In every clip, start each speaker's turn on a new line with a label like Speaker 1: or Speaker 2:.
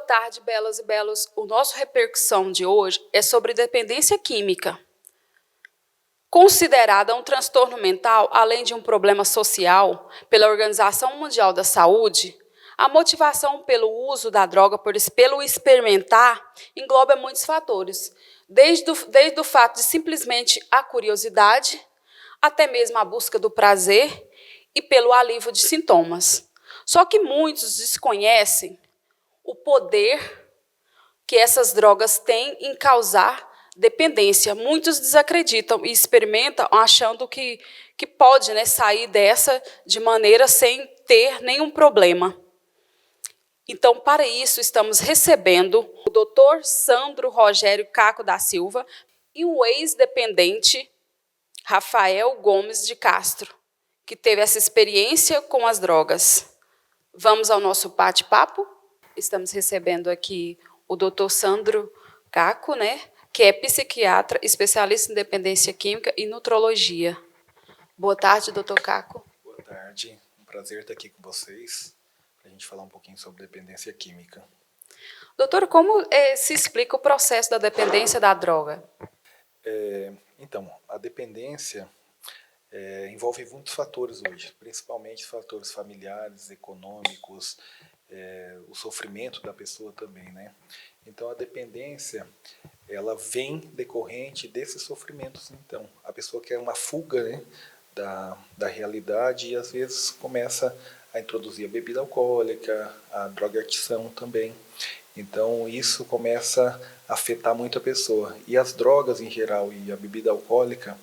Speaker 1: tarde, belas e belos. O nosso repercussão de hoje é sobre dependência química. Considerada um transtorno mental, além de um problema social, pela Organização Mundial da Saúde, a motivação pelo uso da droga, pelo experimentar, engloba muitos fatores, desde o fato de simplesmente a curiosidade, até mesmo a busca do prazer e pelo alívio de sintomas. Só que muitos desconhecem o poder que essas drogas têm em causar dependência. Muitos desacreditam e experimentam achando que pode, né, sair dessa de maneira sem ter nenhum problema. Então, para isso, estamos recebendo o Dr. Sandro Rogério Caco da Silva e o ex-dependente Rafael Gomes de Castro, que teve essa experiência com as drogas. Vamos ao nosso bate-papo? Estamos recebendo aqui o Dr. Sandro Caco, né, que é psiquiatra, especialista em dependência química e nutrologia. Boa tarde, Dr. Caco.
Speaker 2: Boa tarde, um prazer estar aqui com vocês, para a gente falar um pouquinho sobre dependência química.
Speaker 1: Doutor, como se explica o processo da dependência da droga?
Speaker 2: Então, a dependência envolve muitos fatores hoje, principalmente fatores familiares, econômicos, o sofrimento da pessoa também, né? Então, a dependência, ela vem decorrente desses sofrimentos. Então, a pessoa quer uma fuga, né, da realidade e, às vezes, começa a introduzir a bebida alcoólica, a drogadição também. Então, isso começa a afetar muito a pessoa. E as drogas, em geral, e a bebida alcoólica,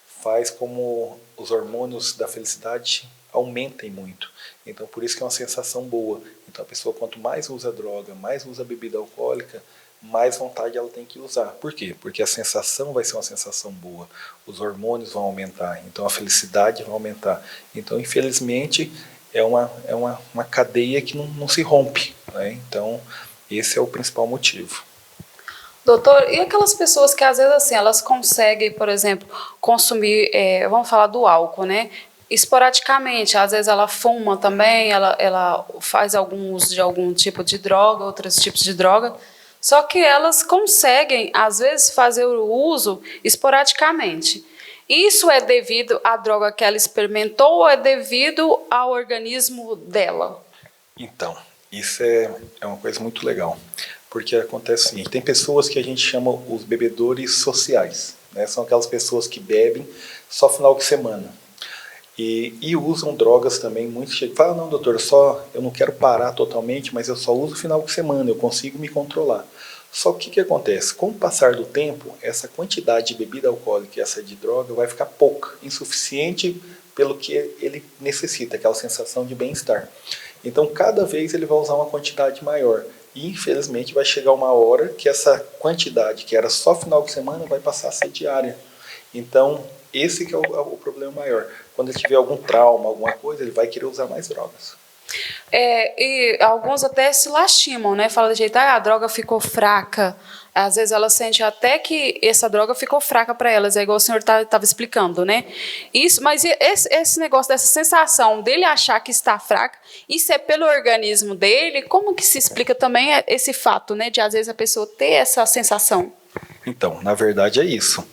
Speaker 2: faz como os hormônios da felicidade aumentem muito. Então, por isso que é uma sensação boa. Então, a pessoa, quanto mais usa droga, mais usa bebida alcoólica, mais vontade ela tem que usar. Por quê? Porque a sensação vai ser uma sensação boa. Os hormônios vão aumentar. Então, a felicidade vai aumentar. Então, infelizmente, é uma cadeia que não se rompe, né? Então, esse é o principal motivo.
Speaker 1: Doutor, e aquelas pessoas que às vezes assim, elas conseguem, por exemplo, consumir, vamos falar do álcool, né? Esporadicamente, às vezes ela fuma também, ela faz algum uso de algum tipo de droga, outros tipos de droga, só que elas conseguem, às vezes, fazer o uso esporadicamente. Isso é devido à droga que ela experimentou ou é devido ao organismo dela?
Speaker 2: Então, isso é uma coisa muito legal, porque acontece o seguinte, tem pessoas que a gente chama os bebedores sociais, né? São aquelas pessoas que bebem só final de semana e usam drogas também muito cheias. Fala, não, doutor, eu não quero parar totalmente, mas eu só uso final de semana, eu consigo me controlar. Só que o que acontece? Com o passar do tempo, essa quantidade de bebida alcoólica e essa de droga vai ficar pouca, insuficiente pelo que ele necessita, aquela sensação de bem-estar. Então, cada vez ele vai usar uma quantidade maior. E, infelizmente, vai chegar uma hora que essa quantidade, que era só final de semana, vai passar a ser diária. Então, esse que é o problema maior. Quando ele tiver algum trauma, alguma coisa, ele vai querer usar mais drogas.
Speaker 1: E alguns até se lastimam, né? Fala de jeito, a droga ficou fraca. Às vezes elas sentem até que essa droga ficou fraca para elas, é igual o senhor estava explicando, né? Isso, mas esse negócio dessa sensação dele achar que está fraca, isso é pelo organismo dele? Como que se explica também esse fato, né? De às vezes a pessoa ter essa sensação?
Speaker 2: Então, na verdade é isso.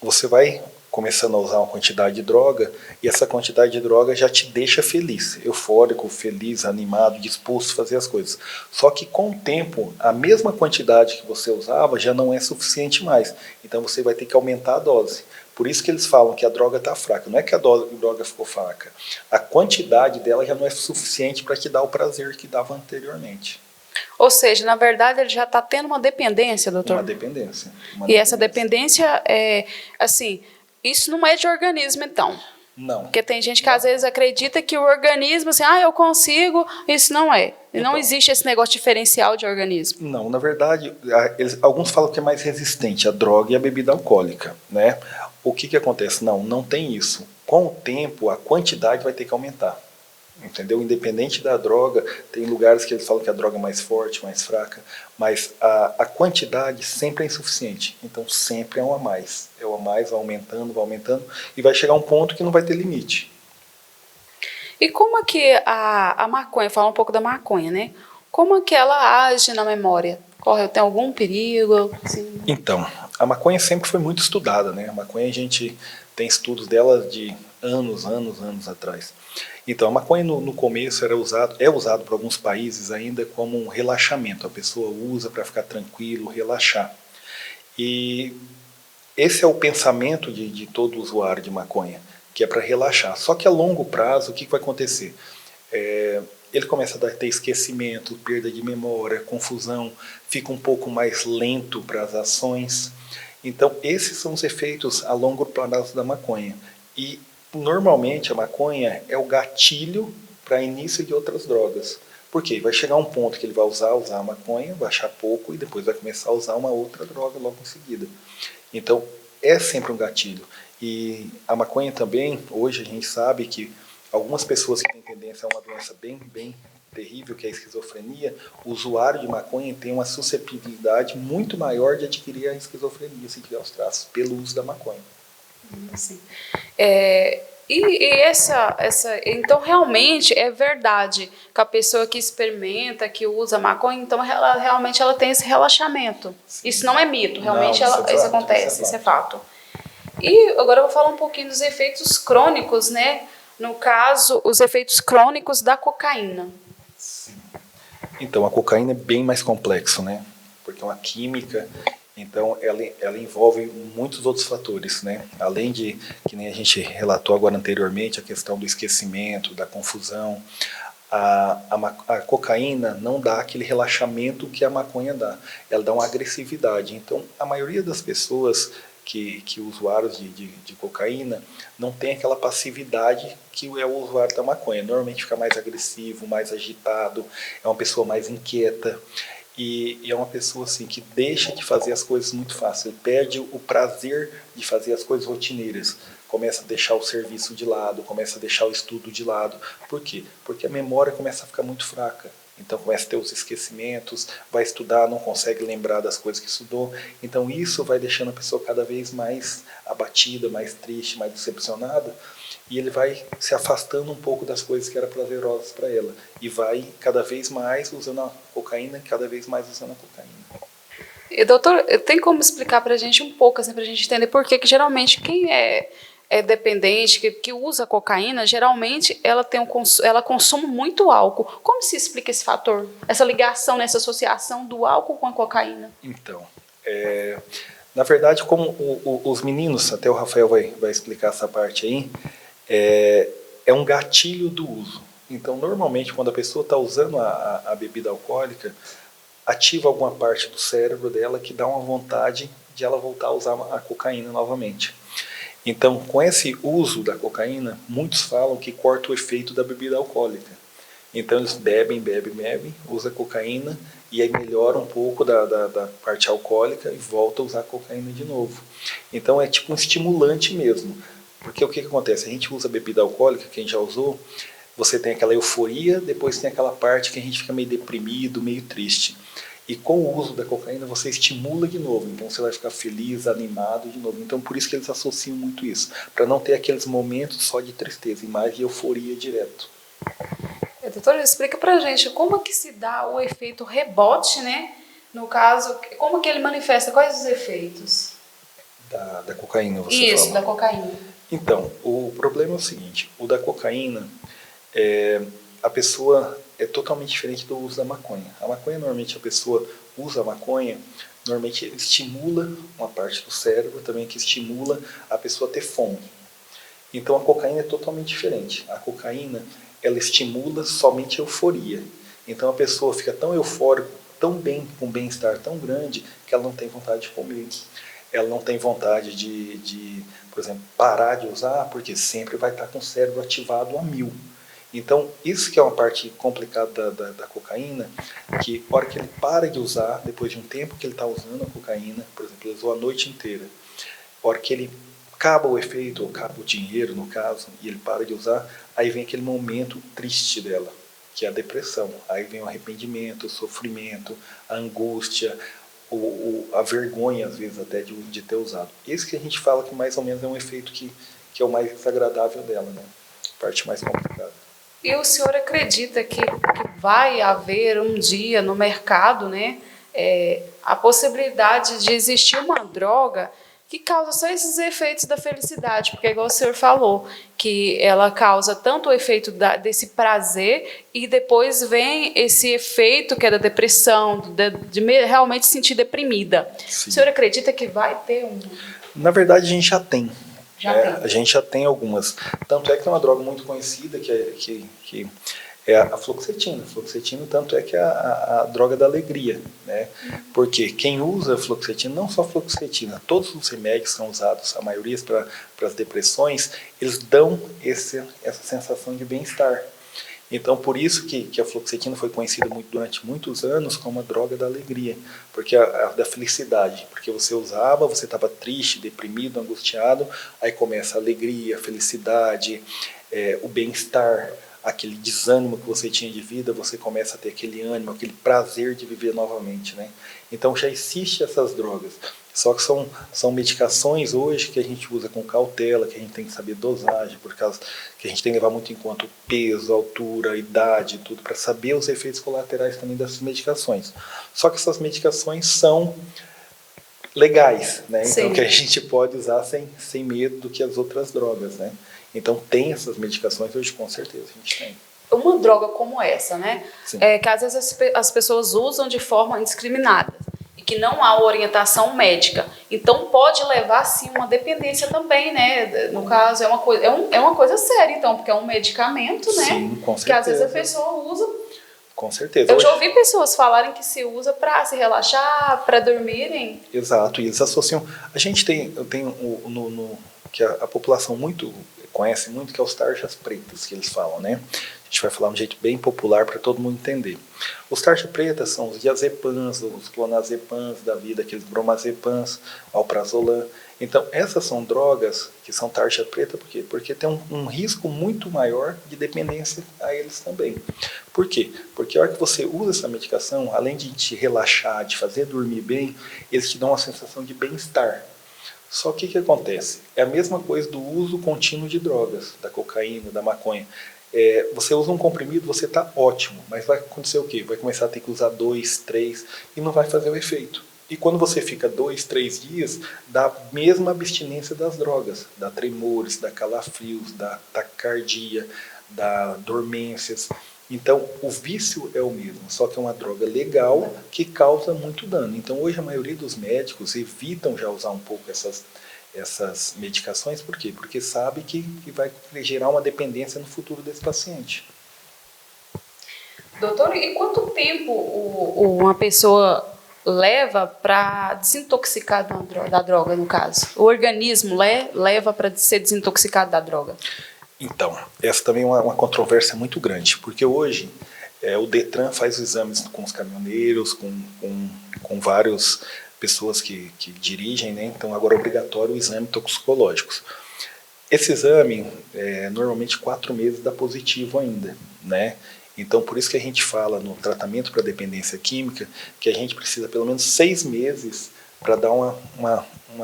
Speaker 2: Você vai começando a usar uma quantidade de droga e essa quantidade de droga já te deixa feliz, eufórico, feliz, animado, disposto a fazer as coisas. Só que com o tempo, a mesma quantidade que você usava já não é suficiente mais. Então você vai ter que aumentar a dose. Por isso que eles falam que a droga está fraca. Não é que a droga ficou fraca. A quantidade dela já não é suficiente para te dar o prazer que dava anteriormente.
Speaker 1: Ou seja, na verdade, ele já está tendo uma dependência, doutor?
Speaker 2: Uma dependência.
Speaker 1: Essa dependência, assim, isso não é de organismo, então?
Speaker 2: Não.
Speaker 1: Porque tem gente que às vezes acredita que o organismo, assim, eu consigo, isso não é. Não existe esse negócio diferencial de organismo.
Speaker 2: Não, na verdade, alguns falam que é mais resistente a droga e a bebida alcoólica, né? O que acontece? Não tem isso. Com o tempo, a quantidade vai ter que aumentar. Entendeu? Independente da droga, tem lugares que eles falam que a droga é mais forte, mais fraca, mas a quantidade sempre é insuficiente. Então sempre é um a mais. É um a mais, vai aumentando, e vai chegar um ponto que não vai ter limite.
Speaker 1: E como é que a maconha, fala um pouco da maconha, né? como é que ela age na memória? Tem algum perigo? Assim?
Speaker 2: Então, a maconha sempre foi muito estudada, né? A maconha a gente tem estudos dela de anos atrás. Então, a maconha no começo é usado por alguns países ainda como um relaxamento. A pessoa usa para ficar tranquilo, relaxar. E esse é o pensamento de todo usuário de maconha, que é para relaxar. Só que a longo prazo, o que vai acontecer? Ele começa a ter esquecimento, perda de memória, confusão, fica um pouco mais lento para as ações. Então, esses são os efeitos a longo prazo da maconha. E, normalmente, a maconha é o gatilho para início de outras drogas. Por quê? Vai chegar um ponto que ele vai usar a maconha, vai achar pouco e depois vai começar a usar uma outra droga logo em seguida. Então, é sempre um gatilho. E a maconha também, hoje a gente sabe que algumas pessoas que têm tendência a uma doença bem terrível, que é a esquizofrenia, o usuário de maconha tem uma susceptibilidade muito maior de adquirir a esquizofrenia, se tiver os traços, pelo uso da maconha.
Speaker 1: Sim. Então realmente é verdade que a pessoa que experimenta, que usa maconha, então realmente ela tem esse relaxamento. Sim. Isso não é mito, realmente
Speaker 2: não,
Speaker 1: isso acontece, isso é fato. E agora eu vou falar um pouquinho dos efeitos crônicos, né? No caso, os efeitos crônicos da cocaína.
Speaker 2: Sim. Então, a cocaína é bem mais complexo, né? Porque é uma química, então ela envolve muitos outros fatores, né? Além de, que nem a gente relatou agora anteriormente, a questão do esquecimento, da confusão, a cocaína não dá aquele relaxamento que a maconha dá, ela dá uma agressividade. Então, a maioria das pessoas que usuários de cocaína não tem aquela passividade que é o usuário da maconha. Normalmente fica mais agressivo, mais agitado, é uma pessoa mais inquieta e é uma pessoa assim que deixa de fazer as coisas muito fácil. Ele perde o prazer de fazer as coisas rotineiras. Começa a deixar o serviço de lado, começa a deixar o estudo de lado. Por quê? Porque a memória começa a ficar muito fraca. Então começa a ter os esquecimentos, vai estudar, não consegue lembrar das coisas que estudou. Então isso vai deixando a pessoa cada vez mais abatida, mais triste, mais decepcionada. E ele vai se afastando um pouco das coisas que eram prazerosas para ela. E vai cada vez mais usando a cocaína, cada vez mais usando a cocaína.
Speaker 1: E, doutor, tem como explicar para a gente um pouco, assim, para a gente entender por que geralmente quem é dependente, que usa cocaína, geralmente ela consome muito álcool. Como se explica esse fator? Essa ligação, essa associação do álcool com a cocaína?
Speaker 2: Então, na verdade, como os meninos, até o Rafael vai explicar essa parte aí, é um gatilho do uso. Então, normalmente, quando a pessoa está usando a bebida alcoólica, ativa alguma parte do cérebro dela que dá uma vontade de ela voltar a usar a cocaína novamente. Então, com esse uso da cocaína, muitos falam que corta o efeito da bebida alcoólica. Então, eles bebem, usam cocaína e aí melhora um pouco da parte alcoólica e volta a usar cocaína de novo. Então, é tipo um estimulante mesmo. Porque o que acontece? A gente usa bebida alcoólica, quem já usou, você tem aquela euforia, depois tem aquela parte que a gente fica meio deprimido, meio triste. E com o uso da cocaína você estimula de novo, então você vai ficar feliz, animado de novo. Então por isso que eles associam muito isso, para não ter aqueles momentos só de tristeza, e mais de euforia direto.
Speaker 1: Doutor, explica pra gente como que se dá o efeito rebote, né? No caso, como que ele manifesta, quais os efeitos?
Speaker 2: Da cocaína, você
Speaker 1: Isso,
Speaker 2: fala.
Speaker 1: da cocaína.
Speaker 2: Então, o problema é o seguinte, o da cocaína, a pessoa é totalmente diferente do uso da maconha. A maconha, normalmente, a pessoa usa a maconha, normalmente estimula uma parte do cérebro também que estimula a pessoa a ter fome. Então a cocaína é totalmente diferente. A cocaína, ela estimula somente a euforia. Então a pessoa fica tão eufórica, tão bem, com um bem-estar tão grande, que ela não tem vontade de comer. Ela não tem vontade de, por exemplo, parar de usar, porque sempre vai estar com o cérebro ativado a 1000. Então, isso que é uma parte complicada da cocaína, que a hora que ele para de usar, depois de um tempo que ele está usando a cocaína, por exemplo, ele usou a noite inteira, a hora que ele acaba o efeito, ou acaba o dinheiro, no caso, e ele para de usar, aí vem aquele momento triste dela, que é a depressão. Aí vem o arrependimento, o sofrimento, a angústia, a vergonha, às vezes, até de ter usado. Esse que a gente fala que mais ou menos é um efeito que é o mais desagradável dela, né? A parte mais complicada.
Speaker 1: E o senhor acredita que vai haver um dia no mercado, né, a possibilidade de existir uma droga que causa só esses efeitos da felicidade? Porque, igual o senhor falou, que ela causa tanto o efeito desse prazer e depois vem esse efeito que é da depressão, de realmente se sentir deprimida.
Speaker 2: Sim.
Speaker 1: O senhor acredita que vai ter um...
Speaker 2: Na verdade, a gente já tem.
Speaker 1: Já tem.
Speaker 2: A gente já tem algumas. Tanto é que tem uma droga muito conhecida que é a fluoxetina. Fluoxetina, tanto é que é a droga da alegria, né? Porque quem usa fluoxetina, não só fluoxetina, todos os remédios são usados, a maioria para as depressões, eles dão essa sensação de bem-estar. Então, por isso que a fluoxetina foi conhecida durante muitos anos como a droga da alegria, porque da felicidade, porque você usava, você estava triste, deprimido, angustiado, aí começa a alegria, a felicidade, o bem-estar, aquele desânimo que você tinha de vida, você começa a ter aquele ânimo, aquele prazer de viver novamente, né? Então já existem essas drogas, só que são medicações hoje que a gente usa com cautela, que a gente tem que saber dosagem, por causa que a gente tem que levar muito em conta o peso, a altura, a idade, tudo, para saber os efeitos colaterais também dessas medicações. Só que essas medicações são legais, né? Então que a gente pode usar sem medo do que as outras drogas, né? Então tem essas medicações hoje, com certeza a gente tem.
Speaker 1: Uma droga como essa, né? Que às vezes as pessoas usam de forma indiscriminada e que não há orientação médica. Então pode levar sim uma dependência também, né? No caso, é uma coisa séria, então, porque é um medicamento, né?
Speaker 2: Sim, com certeza.
Speaker 1: Que às vezes a pessoa usa.
Speaker 2: Com certeza.
Speaker 1: Eu já ouvi pessoas falarem que se usa para se relaxar, para dormirem.
Speaker 2: Exato, e eles associam. A gente tem que a população conhece muito, que é os tarjas pretas, que eles falam, né? A gente vai falar de um jeito bem popular para todo mundo entender. Os tarjas pretas são os diazepams, os clonazepams da vida, aqueles bromazepams, alprazolam. Então, essas são drogas que são tarja preta, por quê? Porque tem um risco muito maior de dependência a eles também. Por quê? Porque a hora que você usa essa medicação, além de te relaxar, de fazer dormir bem, eles te dão uma sensação de bem-estar. Só que o que acontece? É a mesma coisa do uso contínuo de drogas, da cocaína, da maconha. Você usa um comprimido, você está ótimo, mas vai acontecer o quê? Vai começar a ter que usar 2, 3 e não vai fazer o efeito. E quando você fica 2, 3 dias, dá a mesma abstinência das drogas, dá tremores, dá calafrios, dá taquicardia, dá dormências. Então, o vício é o mesmo, só que é uma droga legal que causa muito dano. Então, hoje a maioria dos médicos evitam já usar um pouco essas medicações, por quê? Porque sabe que vai gerar uma dependência no futuro desse paciente.
Speaker 1: Doutor, e quanto tempo uma pessoa leva para desintoxicar da droga, no caso? O organismo leva para ser desintoxicado da droga?
Speaker 2: Então, essa também é uma controvérsia muito grande, porque hoje o Detran faz exames com os caminhoneiros, com várias pessoas que dirigem, né? Então agora é obrigatório o exame toxicológico. Esse exame, normalmente 4 meses dá positivo ainda, né? Então por isso que a gente fala no tratamento para dependência química que a gente precisa pelo menos 6 meses para dar uma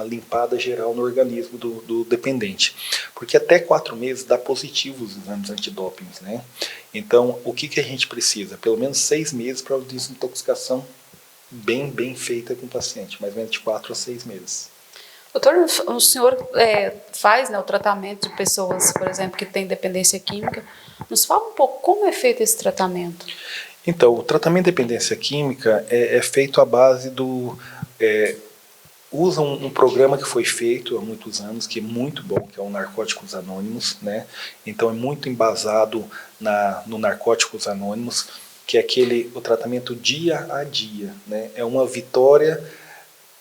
Speaker 2: limpada geral no organismo do dependente. Porque até 4 meses dá positivo os exames antidopings, né? Então o que a gente precisa? Pelo menos 6 meses para a desintoxicação bem feita com o paciente, mais ou menos de 4 a 6 meses.
Speaker 1: Doutor, o senhor faz, né, o tratamento de pessoas, por exemplo, que têm dependência química. Nos fala um pouco como é feito esse tratamento.
Speaker 2: Então, o tratamento de dependência química é feito à base usa um programa que foi feito há muitos anos, que é muito bom, que é o Narcóticos Anônimos, né? Então é muito embasado no Narcóticos Anônimos, que é o tratamento dia a dia, né? É uma vitória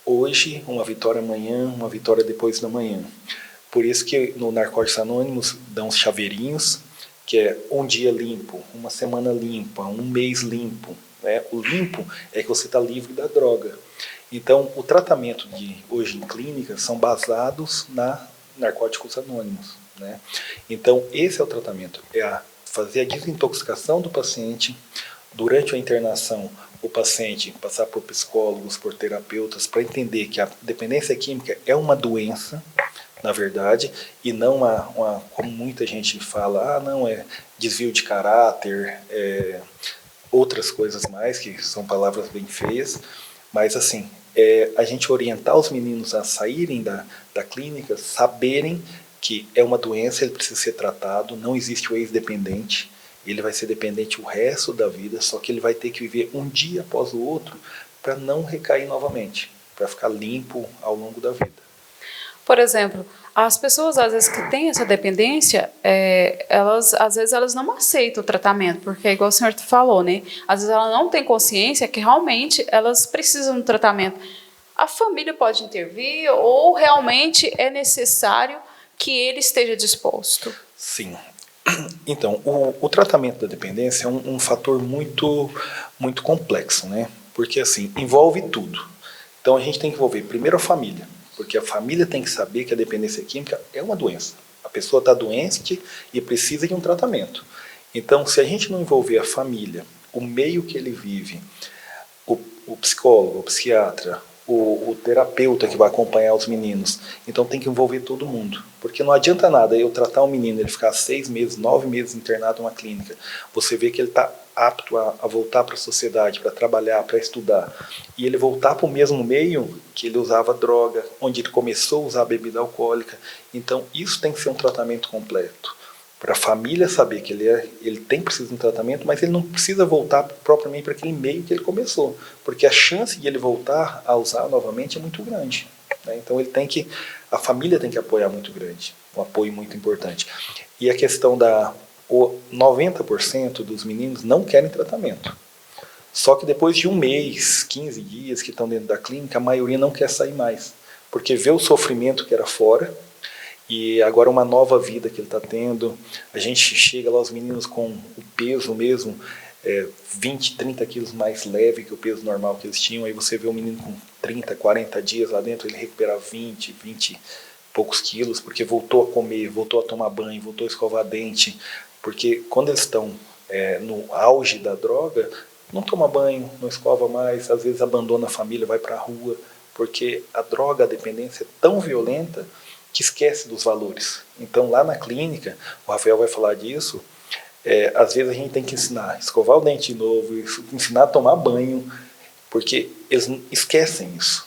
Speaker 2: hoje, uma vitória amanhã, uma vitória depois da manhã. Por isso que no Narcóticos Anônimos dão os chaveirinhos, que é um dia limpo, uma semana limpa, um mês limpo, né? O limpo é que você está livre da droga. Então, o tratamento hoje em clínica são basados na Narcóticos Anônimos, né? Então, esse é o tratamento, fazer a desintoxicação do paciente. Durante a internação, o paciente passar por psicólogos, por terapeutas, para entender que a dependência química é uma doença, na verdade, e não como muita gente fala, não, é desvio de caráter, outras coisas mais, que são palavras bem feias, mas assim, a gente orientar os meninos a saírem da clínica, saberem que é uma doença, ele precisa ser tratado, não existe o ex-dependente, ele vai ser dependente o resto da vida, só que ele vai ter que viver um dia após o outro para não recair novamente, para ficar limpo ao longo da vida.
Speaker 1: Por exemplo, as pessoas às vezes que têm essa dependência, às vezes elas não aceitam o tratamento, porque é igual o senhor falou, né? Às vezes ela não tem consciência que realmente elas precisam do tratamento. A família pode intervir ou realmente é necessário que ele esteja disposto?
Speaker 2: Sim. Então, o tratamento da dependência é um fator muito, muito complexo, né? Porque assim, envolve tudo. Então a gente tem que envolver primeiro a família, porque a família tem que saber que a dependência química é uma doença. A pessoa está doente e precisa de um tratamento. Então, se a gente não envolver a família, o meio que ele vive, o psicólogo, o psiquiatra, o terapeuta que vai acompanhar os meninos, então tem que envolver todo mundo. Porque não adianta nada eu tratar um menino, ele ficar 6 meses, 9 meses internado em uma clínica, você vê que ele está apto a voltar para a sociedade, para trabalhar, para estudar, e ele voltar para o mesmo meio que ele usava droga, onde ele começou a usar bebida alcoólica. Então isso tem que ser um tratamento completo, para a família saber que ele tem precisa de um tratamento, mas ele não precisa voltar propriamente para aquele meio que ele começou, porque a chance de ele voltar a usar novamente é muito grande, né? Então a família tem que apoiar muito grande, um apoio muito importante. E a questão 90% dos meninos não querem tratamento. Só que depois de um mês, 15 dias que estão dentro da clínica, a maioria não quer sair mais, porque vê o sofrimento que era fora, e agora uma nova vida que ele está tendo. A gente chega lá, os meninos com o peso mesmo, 20, 30 quilos mais leve que o peso normal que eles tinham. Aí você vê o menino com 30, 40 dias lá dentro, ele recuperar 20 e poucos quilos, porque voltou a comer, voltou a tomar banho, voltou a escovar dente. Porque quando eles estão no auge da droga, não toma banho, não escova mais, às vezes abandona a família, vai para a rua, porque a droga, a dependência é tão violenta que esquece dos valores. Então, lá na clínica, o Rafael vai falar disso, às vezes a gente tem que ensinar a escovar o dente de novo, ensinar a tomar banho, porque eles esquecem isso.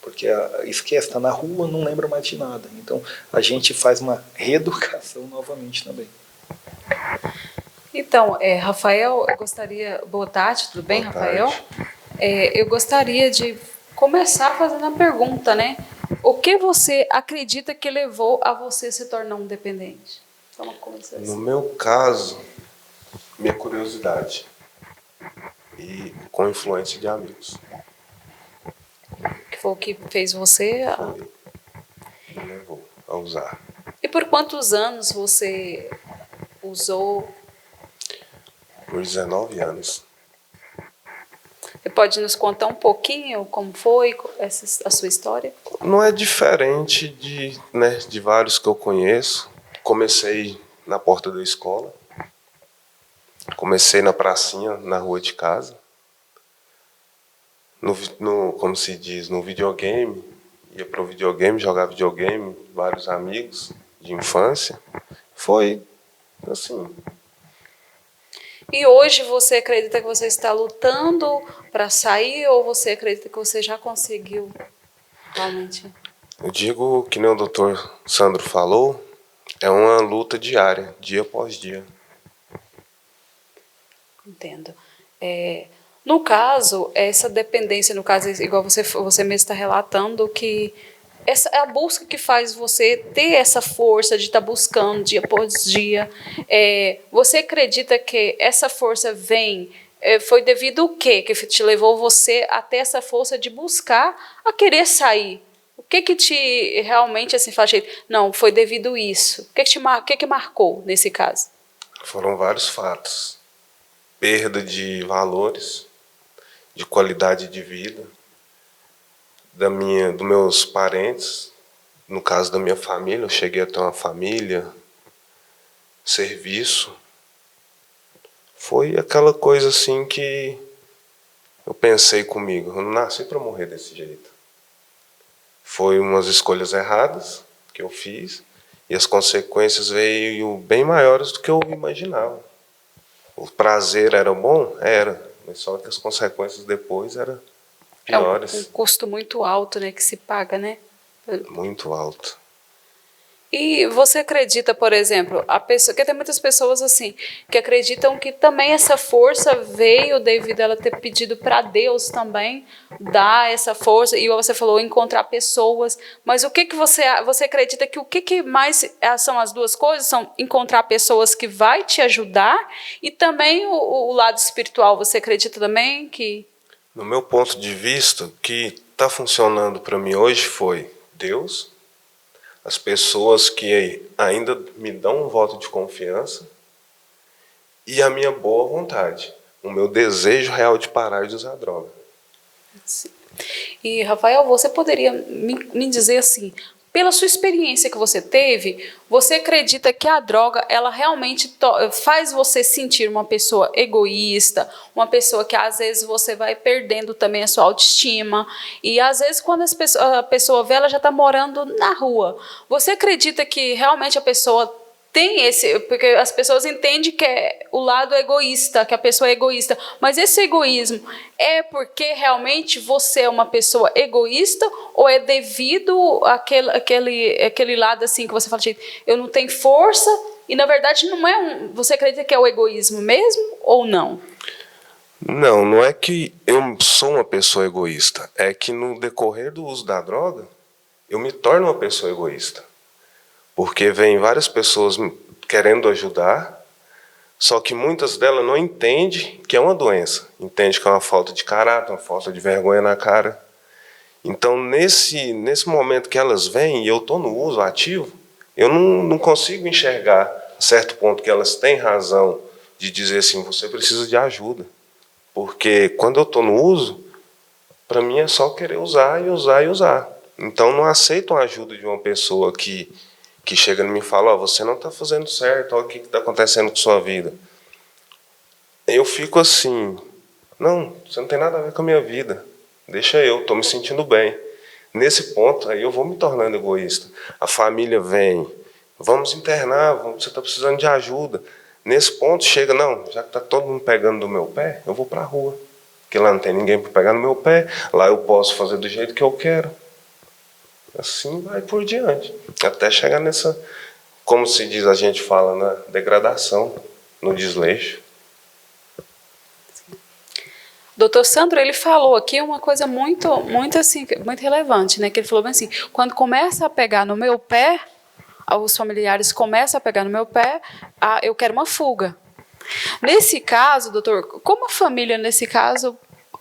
Speaker 2: Porque esquece, está na rua, não lembra mais de nada. Então, a gente faz uma reeducação novamente também.
Speaker 1: Então, Rafael, eu gostaria... Boa tarde, tudo bem,
Speaker 3: Boa
Speaker 1: Rafael?
Speaker 3: tarde.
Speaker 1: Eu gostaria de começar fazendo a pergunta, né? O que você acredita que levou a você se tornar um dependente? Vamos começar assim.
Speaker 3: No meu caso, minha curiosidade e com influência de amigos.
Speaker 1: Que foi o que fez você...
Speaker 3: Me levou a usar.
Speaker 1: E por quantos anos você usou?
Speaker 3: Por 19 anos.
Speaker 1: Você pode nos contar um pouquinho como foi a sua história?
Speaker 3: Não é diferente de vários que eu conheço. Comecei na porta da escola. Comecei na pracinha, na rua de casa. Como se diz, no videogame. Ia para o videogame, jogar videogame, vários amigos de infância. Foi assim.
Speaker 1: E hoje você acredita que você está lutando para sair ou você acredita que você já conseguiu realmente?
Speaker 3: Eu digo que nem o doutor Sandro falou, é uma luta diária, dia após dia.
Speaker 1: Entendo. No caso, essa dependência, no caso, igual você mesmo está relatando, que essa é a busca que faz você ter essa força de estar buscando dia após dia. Você acredita que essa força foi devido ao quê? Que te levou você a ter essa força de buscar a querer sair? O que te realmente assim faz jeito? Não, foi devido a isso. O que marcou nesse caso?
Speaker 3: Foram vários fatos. Perda de valores, de qualidade de vida, dos meus parentes, no caso da minha família, eu cheguei a ter uma família, serviço. Foi aquela coisa assim que eu pensei comigo, eu não nasci para morrer desse jeito. Foi umas escolhas erradas que eu fiz E as consequências veio bem maiores do que eu imaginava. O prazer era bom? Era. Mas só que as consequências depois eram piores.
Speaker 1: Um custo muito alto, né, que se paga, né?
Speaker 3: Muito alto.
Speaker 1: E você acredita, por exemplo, a pessoa, que tem muitas pessoas assim, que acreditam que também essa força veio devido a ela ter pedido para Deus também dar essa força, e você falou encontrar pessoas, mas o que você acredita que o que mais são as duas coisas? São encontrar pessoas que vai te ajudar e também o lado espiritual, você acredita também que...
Speaker 3: No meu ponto de vista, o que está funcionando para mim hoje foi Deus, as pessoas que ainda me dão um voto de confiança e a minha boa vontade, o meu desejo real de parar de usar droga.
Speaker 1: Sim. E, Rafael, você poderia me dizer assim, pela sua experiência que você teve, você acredita que a droga, ela realmente faz você sentir uma pessoa egoísta, uma pessoa que às vezes você vai perdendo também a sua autoestima, e às vezes quando a pessoa vê, ela já está morando na rua. Você acredita que realmente a pessoa tem esse, porque as pessoas entendem que é o lado egoísta, que a pessoa é egoísta, mas esse egoísmo é porque realmente você é uma pessoa egoísta ou é devido àquele lado assim que você fala, gente, eu não tenho força e na verdade não é você acredita que é o egoísmo mesmo ou não?
Speaker 3: Não, não é que eu sou uma pessoa egoísta, é que no decorrer do uso da droga, eu me torno uma pessoa egoísta. Porque vem várias pessoas querendo ajudar, só que muitas delas não entendem que é uma doença. Entende que é uma falta de caráter, uma falta de vergonha na cara. Então, nesse momento que elas vêm e eu estou no uso ativo, eu não consigo enxergar a certo ponto que elas têm razão de dizer assim, você precisa de ajuda. Porque quando eu estou no uso, para mim é só querer usar e usar e usar. Então, não aceito a ajuda de uma pessoa que chega e me fala, você não está fazendo certo, olha o que está acontecendo com sua vida. Eu fico assim, não, você não tem nada a ver com a minha vida, deixa eu, estou me sentindo bem. Nesse ponto, aí eu vou me tornando egoísta. A família vem, vamos internar, você está precisando de ajuda. Nesse ponto chega, não, já que está todo mundo pegando do meu pé, eu vou para a rua. Porque lá não tem ninguém para pegar no meu pé, lá eu posso fazer do jeito que eu quero. Assim vai por diante, até chegar nessa, como se diz, a gente fala, na degradação, no desleixo.
Speaker 1: Doutor Sandro, ele falou aqui uma coisa muito relevante, né? Que ele falou bem assim, quando começa a pegar no meu pé, os familiares começam a pegar no meu pé, eu quero uma fuga. Nesse caso, doutor, como a família, nesse caso,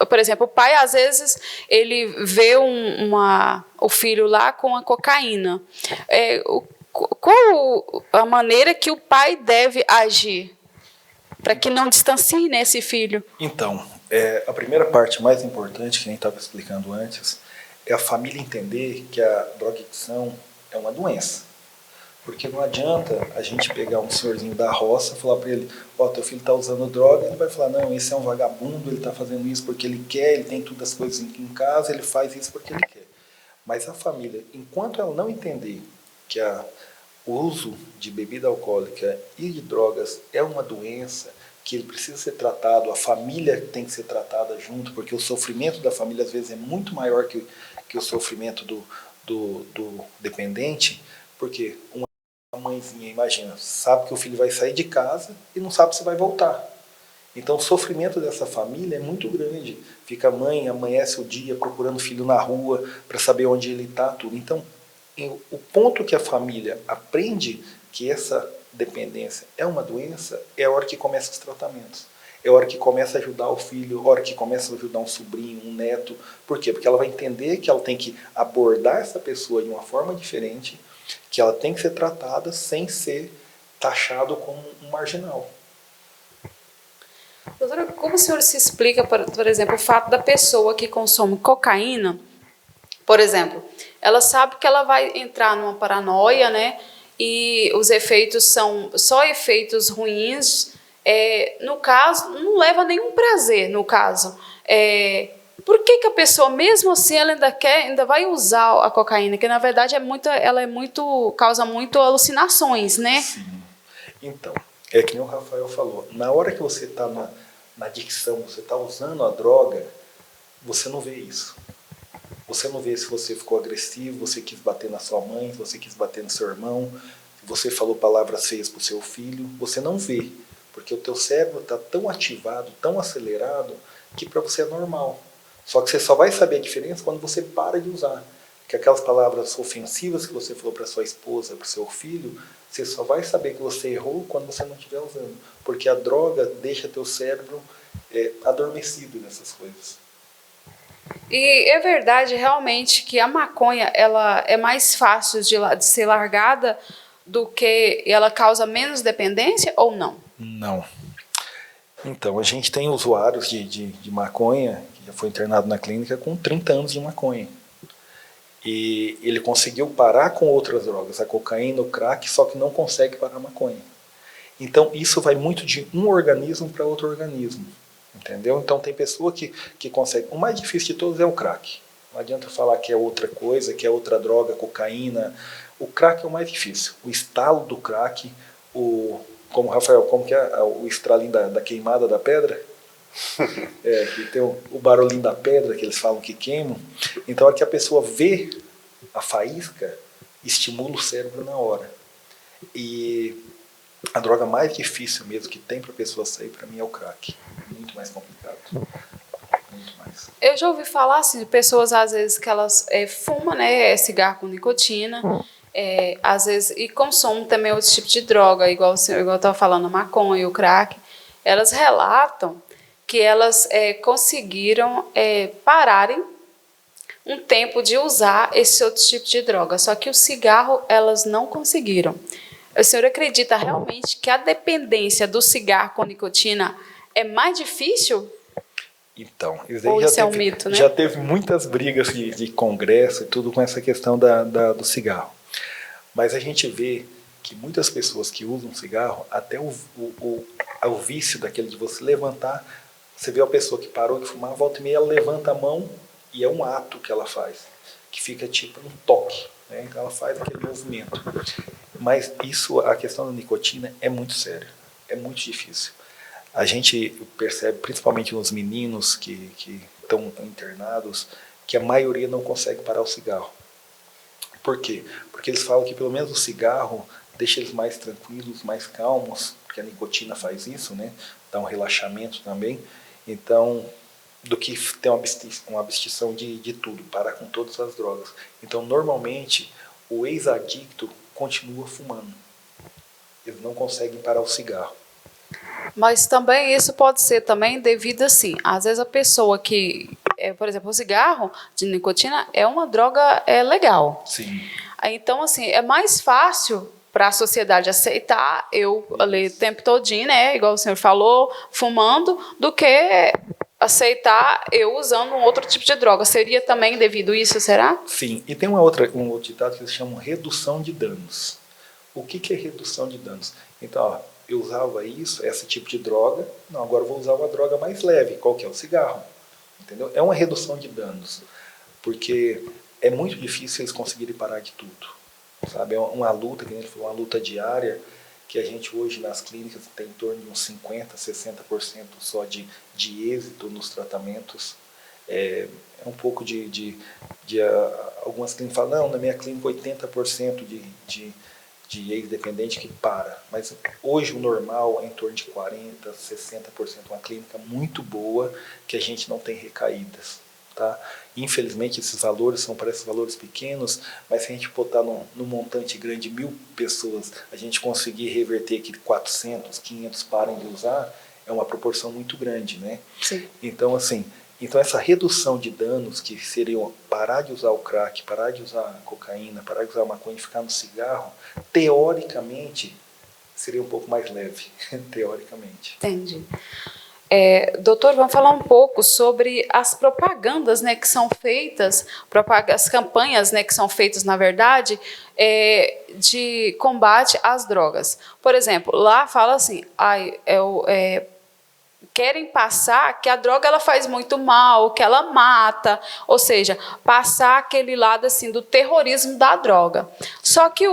Speaker 1: por exemplo, o pai, às vezes, ele vê o filho lá com a cocaína. Qual a maneira que o pai deve agir para que não distancie esse filho?
Speaker 2: Então, a primeira parte mais importante, que nem estava explicando antes, é a família entender que a drogadicção é uma doença. Porque não adianta a gente pegar um senhorzinho da roça e falar para ele, teu filho está usando droga, ele vai falar, não, esse é um vagabundo, ele está fazendo isso porque ele quer, ele tem todas as coisas em casa, ele faz isso porque ele quer. Mas a família, enquanto ela não entender que o uso de bebida alcoólica e de drogas é uma doença, que ele precisa ser tratado, a família tem que ser tratada junto, porque o sofrimento da família às vezes é muito maior que o sofrimento do dependente, porque a mãezinha, imagina, sabe que o filho vai sair de casa e não sabe se vai voltar. Então o sofrimento dessa família é muito grande. Fica a mãe, amanhece o dia procurando o filho na rua para saber onde ele está, tudo. Então, o ponto que a família aprende que essa dependência é uma doença é a hora que começa os tratamentos. É a hora que começa a ajudar o filho, a hora que começa a ajudar um sobrinho, um neto. Por quê? Porque ela vai entender que ela tem que abordar essa pessoa de uma forma diferente, que ela tem que ser tratada sem ser taxado como um marginal.
Speaker 1: Doutora, como o senhor se explica, por exemplo, o fato da pessoa que consome cocaína, por exemplo, ela sabe que ela vai entrar numa paranoia, né? E os efeitos são só efeitos ruins. No caso, não leva nenhum prazer, no caso. por que a pessoa, mesmo assim, ela ainda vai usar a cocaína? Que, na verdade, causa muito alucinações, né?
Speaker 2: Sim. Então, é que nem o Rafael falou, na hora que você está na adicção, você está usando a droga, você não vê isso. Você não vê se você ficou agressivo, você quis bater na sua mãe, se você quis bater no seu irmão, se você falou palavras feias para o seu filho, você não vê, porque o teu cérebro está tão ativado, tão acelerado, que para você é normal. Só que você só vai saber a diferença quando você para de usar. Que aquelas palavras ofensivas que você falou para sua esposa, para o seu filho, você só vai saber que você errou quando você não estiver usando. Porque a droga deixa teu cérebro adormecido nessas coisas.
Speaker 1: E é verdade realmente que a maconha ela é mais fácil de ser largada do que ela causa menos dependência ou não?
Speaker 2: Não. Então, a gente tem usuários de maconha que já foi internado na clínica com 30 anos de maconha. E ele conseguiu parar com outras drogas, a cocaína, o crack, só que não consegue parar a maconha. Então, isso vai muito de um organismo para outro organismo. Entendeu? Então, tem pessoa que consegue. O mais difícil de todos é o crack. Não adianta falar que é outra coisa, que é outra droga, cocaína. O crack é o mais difícil. O estalo do crack, como Rafael, como que é o estralinho da queimada da pedra? Que tem o barulhinho da pedra que eles falam que queimam. Então, a hora que a pessoa vê a faísca, estimula o cérebro na hora. E a droga mais difícil mesmo que tem para a pessoa sair, para mim, é o crack. Muito mais complicado. Muito mais.
Speaker 1: Eu já ouvi falar assim, de pessoas, às vezes, que elas fumam, né, cigarro com nicotina, às vezes, e consomem também outro tipo de droga, igual eu estava falando, a maconha e o crack. Elas relatam que elas conseguiram pararem um tempo de usar esse outro tipo de droga, só que o cigarro elas não conseguiram. O senhor acredita realmente que a dependência do cigarro com nicotina é mais difícil?
Speaker 2: Então,
Speaker 1: ou isso é um mito, né?
Speaker 2: Já teve muitas brigas de congresso e tudo com essa questão do cigarro. Mas a gente vê que muitas pessoas que usam cigarro, até o vício daquele de você levantar, você vê a pessoa que parou de fumar, volta e meia, ela levanta a mão e é um ato que ela faz, que fica tipo um toque, né? Então ela faz aquele movimento. Mas a questão da nicotina é muito séria, é muito difícil. A gente percebe, principalmente nos meninos que estão internados, que a maioria não consegue parar o cigarro. Por quê? Porque eles falam que pelo menos o cigarro deixa eles mais tranquilos, mais calmos, porque a nicotina faz isso, né? Dá um relaxamento também. Então, do que ter uma abstenção de tudo, parar com todas as drogas. Então, normalmente, o ex-adicto continua fumando. Eles não conseguem parar o cigarro.
Speaker 1: Mas também isso pode ser também devido assim, às vezes a pessoa que, por exemplo, o cigarro de nicotina é uma droga legal.
Speaker 2: Sim.
Speaker 1: Então, assim, é mais fácil para a sociedade aceitar eu ali o tempo todinho, né, igual o senhor falou, fumando, do que aceitar eu usando um outro tipo de droga. Seria também devido a isso, será?
Speaker 2: Sim, e tem um outro ditado que eles chamam redução de danos. O que é redução de danos? Então, ó, eu usava esse tipo de droga, não, agora eu vou usar uma droga mais leve, qual que é? O cigarro. Entendeu? É uma redução de danos, porque é muito difícil eles conseguirem parar de tudo. Sabe? É uma luta, que a gente falou, uma luta diária, que a gente hoje nas clínicas tem em torno de uns 50%, 60% só de êxito nos tratamentos. É um pouco algumas clínicas falam, não, na minha clínica 80% de ex-dependente que para. Mas hoje o normal é em torno de 40%, 60%. Uma clínica muito boa que a gente não tem recaídas. Tá? Infelizmente esses valores parecem valores pequenos, mas se a gente botar num montante grande, 1.000 pessoas, a gente conseguir reverter que 400, 500 parem de usar, é uma proporção muito grande, né?
Speaker 1: Sim.
Speaker 2: Então, essa redução de danos, que seriam parar de usar o crack, parar de usar a cocaína, parar de usar a maconha e ficar no cigarro, teoricamente, seria um pouco mais leve, teoricamente.
Speaker 1: Entendi. Doutor, vamos falar um pouco sobre as propagandas, né, que são feitas, as campanhas, né, que são feitas, na verdade, de combate às drogas. Por exemplo, lá fala assim, querem passar que a droga ela faz muito mal, que ela mata, ou seja, passar aquele lado assim do terrorismo da droga. Só que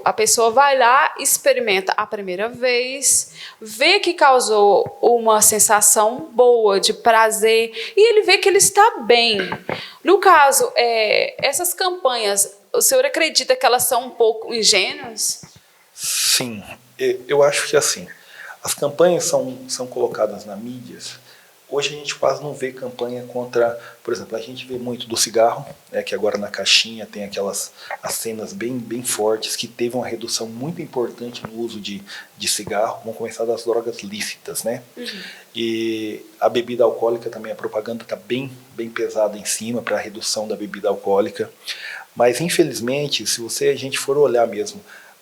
Speaker 1: a pessoa vai lá, experimenta a primeira vez, vê que causou uma sensação boa, de prazer, e ele vê que ele está bem. No caso, essas campanhas, o senhor acredita que elas são um pouco ingênuas?
Speaker 2: Sim, eu acho que assim, as campanhas são colocadas na mídia. Hoje a gente quase não vê campanha contra, por exemplo, a gente vê muito do cigarro, né, que agora na caixinha tem as cenas bem fortes, que teve uma redução muito importante no uso de cigarro. Vamos começar das drogas lícitas, né? E a bebida alcoólica também, a propaganda está bem pesada em cima para a redução da bebida alcoólica. Mas infelizmente, se a gente for olhar mesmo,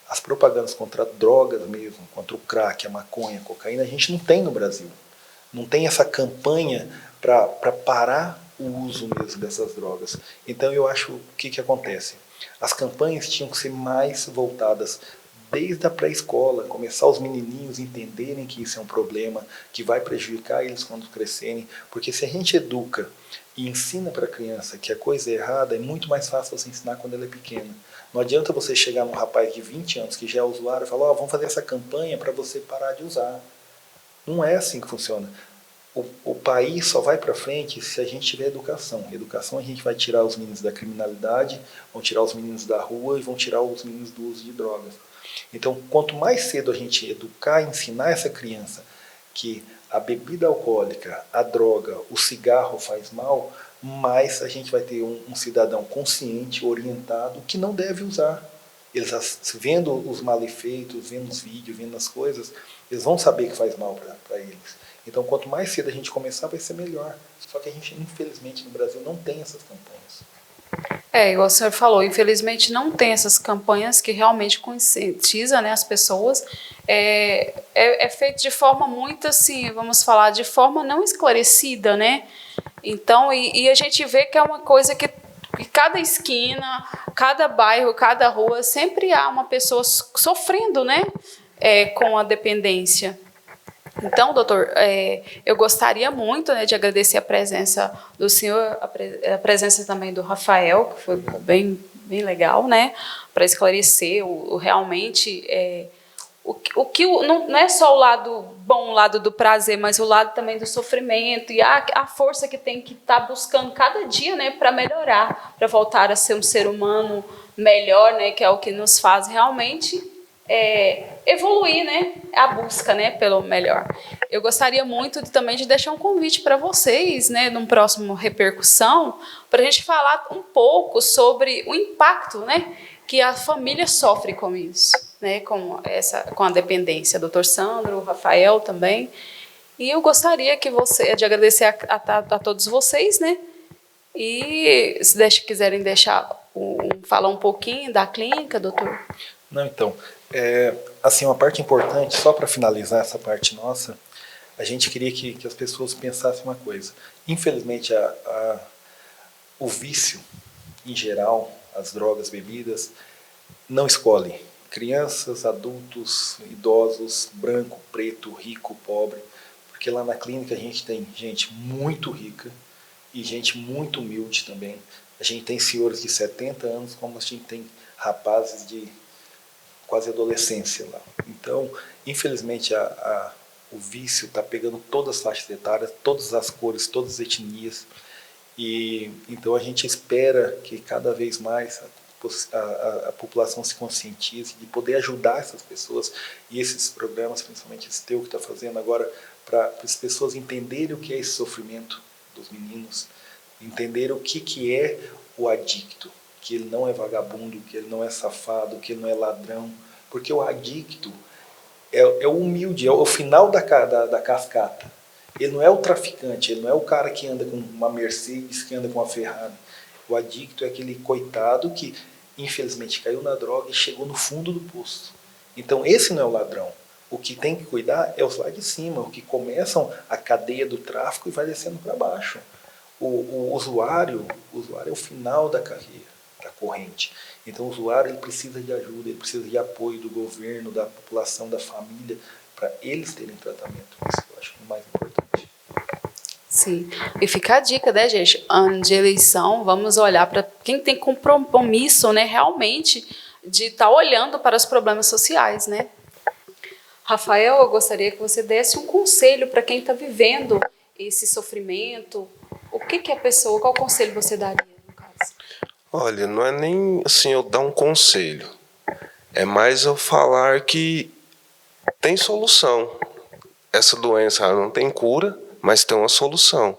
Speaker 2: as propagandas contra drogas mesmo, contra o crack, a maconha, a cocaína, a gente não tem no Brasil. Não tem essa campanha para parar o uso mesmo dessas drogas. Então eu acho que acontece. As campanhas tinham que ser mais voltadas desde a pré-escola, começar os menininhos entenderem que isso é um problema, que vai prejudicar eles quando crescerem, porque se a gente educa e ensina para a criança que a coisa é errada, é muito mais fácil você ensinar quando ela é pequena. Não adianta você chegar num rapaz de 20 anos que já é usuário e falar, vamos fazer essa campanha para você parar de usar. Não é assim que funciona. O país só vai para frente se a gente tiver educação. Educação a gente vai tirar os meninos da criminalidade, vão tirar os meninos da rua e vão tirar os meninos do uso de drogas. Então, quanto mais cedo a gente educar e ensinar essa criança que a bebida alcoólica, a droga, o cigarro faz mal, mais a gente vai ter um cidadão consciente, orientado, que não deve usar. Eles, vendo os malefeitos, vendo os vídeos, vendo as coisas, eles vão saber que faz mal para eles. Então, quanto mais cedo a gente começar, vai ser melhor. Só que a gente, infelizmente, no Brasil não tem essas campanhas.
Speaker 1: Igual o senhor falou, infelizmente não tem essas campanhas que realmente conscientizam, né, as pessoas. É feito de forma muito assim, vamos falar, de forma não esclarecida, né? Então, e a gente vê que é uma coisa que cada esquina, cada bairro, cada rua, sempre há uma pessoa sofrendo, né, com a dependência. Então, doutor, eu gostaria muito, né, de agradecer a presença do senhor, a presença também do Rafael, que foi bem legal, né, para esclarecer realmente o que não é só o lado bom, o lado do prazer, mas o lado também do sofrimento e a força que tem que estar buscando cada dia, né, para melhorar, para voltar a ser um ser humano melhor, né, que é o que nos faz realmente evoluir, né, a busca, né, pelo melhor. Eu gostaria muito também de deixar um convite para vocês, né, num próximo Repercussão, para a gente falar um pouco sobre o impacto, né, que a família sofre com isso, né, com a dependência. Doutor Sandro, o Rafael também. E eu gostaria de agradecer a todos vocês, né, e se quiserem falar um pouquinho da clínica, doutor.
Speaker 2: Não, então, assim, uma parte importante, só para finalizar essa parte nossa, a gente queria que as pessoas pensassem uma coisa. Infelizmente, o vício, em geral, as drogas, bebidas, não escolhe crianças, adultos, idosos, branco, preto, rico, pobre, porque lá na clínica a gente tem gente muito rica e gente muito humilde também. A gente tem senhores de 70 anos, como a gente tem rapazes de quase adolescência lá. Então, infelizmente, o vício está pegando todas as faixas etárias, todas as cores, todas as etnias, e então a gente espera que cada vez mais a população se conscientize de poder ajudar essas pessoas, e esses programas, principalmente esse teu que está fazendo agora, para as pessoas entenderem o que é esse sofrimento dos meninos, entenderem o que é o adicto, que ele não é vagabundo, que ele não é safado, que ele não é ladrão, porque o adicto é o humilde, é o final da cascata. Ele não é o traficante, ele não é o cara que anda com uma Mercedes, que anda com uma Ferrari. O adicto é aquele coitado que, infelizmente, caiu na droga e chegou no fundo do poço. Então, esse não é o ladrão. O que tem que cuidar é os lá de cima, os que começam a cadeia do tráfico e vai descendo para baixo. O usuário é o final da carreira, da corrente. Então, o usuário ele precisa de ajuda, ele precisa de apoio do governo, da população, da família, para eles terem tratamento. Isso eu acho que é o mais importante.
Speaker 1: Sim. E fica a dica, né, gente? Ano de eleição, vamos olhar para quem tem compromisso, né, realmente, de estar olhando para os problemas sociais, né? Rafael, eu gostaria que você desse um conselho para quem está vivendo esse sofrimento. O que a pessoa, qual conselho você daria, no caso?
Speaker 3: Olha, não é nem assim eu dar um conselho. É mais eu falar que tem solução. Essa doença ela não tem cura, mas tem uma solução.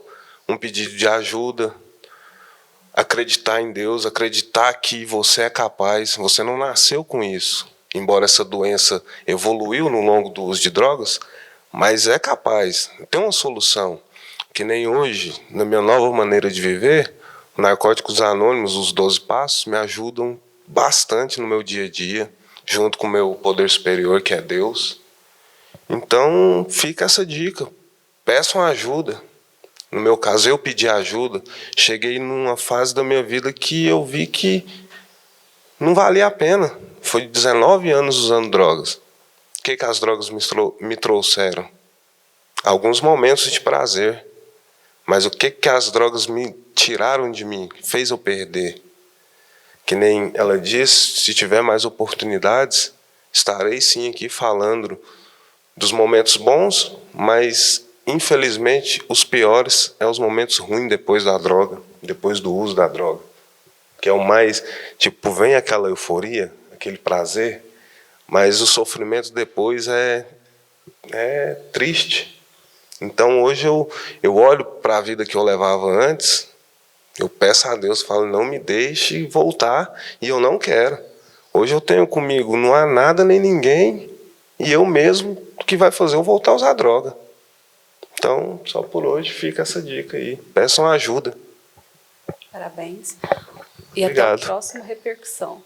Speaker 3: Um pedido de ajuda, acreditar em Deus, acreditar que você é capaz, você não nasceu com isso. Embora essa doença evoluiu no longo do uso de drogas, mas é capaz, tem uma solução. Que nem hoje, na minha nova maneira de viver, Narcóticos Anônimos, os 12 Passos, me ajudam bastante no meu dia a dia, junto com o meu poder superior, que é Deus. Então, fica essa dica. Peçam ajuda. No meu caso, eu pedi ajuda. Cheguei numa fase da minha vida que eu vi que não valia a pena. Foi 19 anos usando drogas. O que as drogas me trouxeram? Alguns momentos de prazer. Mas o que as drogas me tiraram de mim? Fez eu perder. Que nem ela disse, se tiver mais oportunidades, estarei sim aqui falando dos momentos bons, mas infelizmente os piores é os momentos ruins depois da droga, depois do uso da droga. Que é o mais, tipo, vem aquela euforia, aquele prazer, mas o sofrimento depois é triste. Então hoje eu olho para a vida que eu levava antes, eu peço a Deus, falo, não me deixe voltar, e eu não quero. Hoje eu tenho comigo, não há nada nem ninguém, e eu mesmo que vai fazer eu voltar a usar droga. Então, só por hoje fica essa dica aí. Peçam ajuda.
Speaker 1: Parabéns. E
Speaker 3: Obrigado.
Speaker 1: até a próxima repercussão.